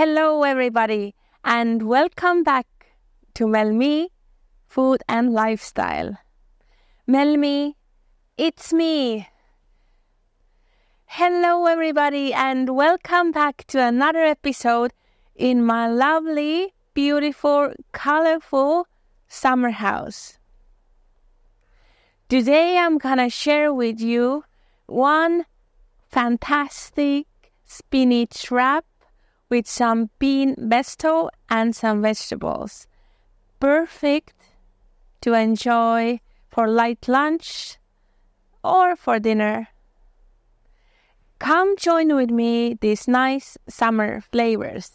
Hello everybody and welcome back to MelMii Food and Lifestyle. MelMii, it's me. Hello everybody and welcome back to another episode in my lovely, beautiful, colorful summer house. Today I'm gonna share with you one fantastic spinach wrap with some bean pesto and some vegetables. Perfect to enjoy for light lunch or for dinner. Come join with me these nice summer flavors.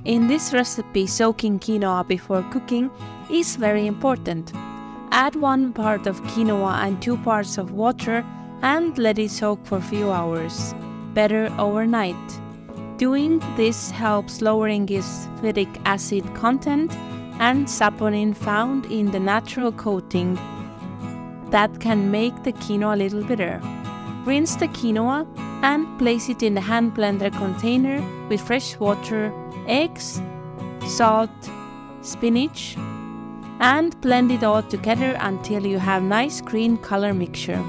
In this recipe, soaking quinoa before cooking is very important. Add 1 part of quinoa and 2 parts of water and let it soak for a few hours, better overnight. Doing this helps lowering its phytic acid content and saponin found in the natural coating that can make the quinoa a little bitter. Rinse the quinoa and place it in the hand blender container with fresh water, eggs, salt, spinach, and blend it all together until you have nice green color mixture.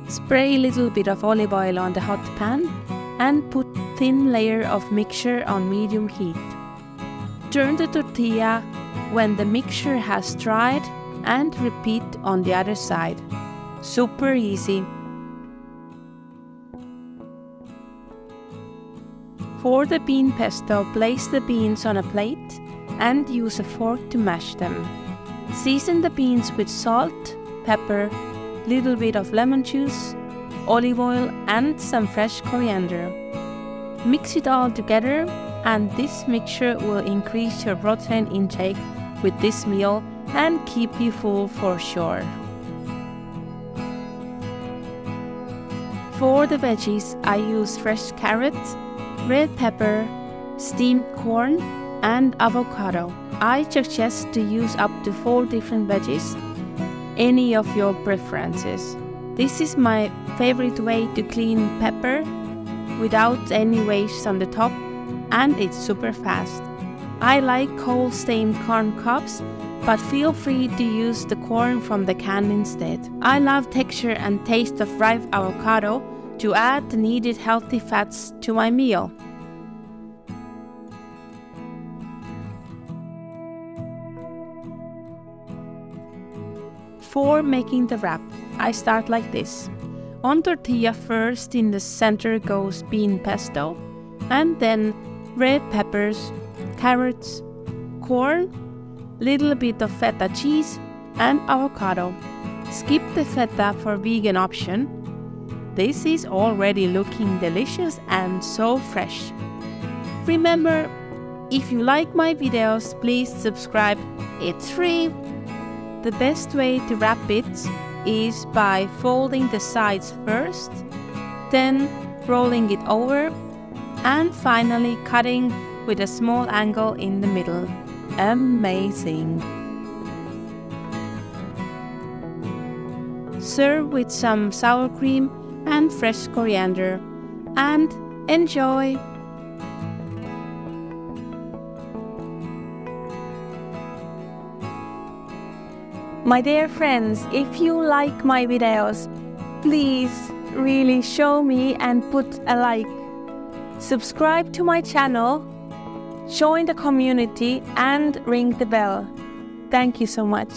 Spray a little bit of olive oil on the hot pan and put thin layer of mixture on medium heat. Turn the tortilla when the mixture has dried and repeat on the other side. Super easy. For the bean pesto, place the beans on a plate and use a fork to mash them. Season the beans with salt, pepper, little bit of lemon juice, olive oil and some fresh coriander. Mix it all together and this mixture will increase your protein intake with this meal and keep you full for sure. For the veggies, I use fresh carrots, red pepper, steamed corn and avocado. I suggest to use up to 4 different veggies, any of your preferences. This is my favorite way to clean pepper without any waste on the top, and it's super fast. I like whole steamed corn cobs, but feel free to use the corn from the can instead. I love texture and taste of ripe avocado to add the needed healthy fats to my meal. For making the wrap, I start like this. On tortilla first in the center goes bean pesto, and then red peppers, carrots, corn, little bit of feta cheese and avocado. Skip the feta for vegan option. This is already looking delicious and so fresh. Remember, if you like my videos, please subscribe. It's free. The best way to wrap it is by folding the sides first, then rolling it over, and finally cutting with a small angle in the middle. Amazing! Serve with some sour cream and fresh coriander, and enjoy! My dear friends, if you like my videos, please really show me and put a like. Subscribe to my channel, join the community and ring the bell. Thank you so much.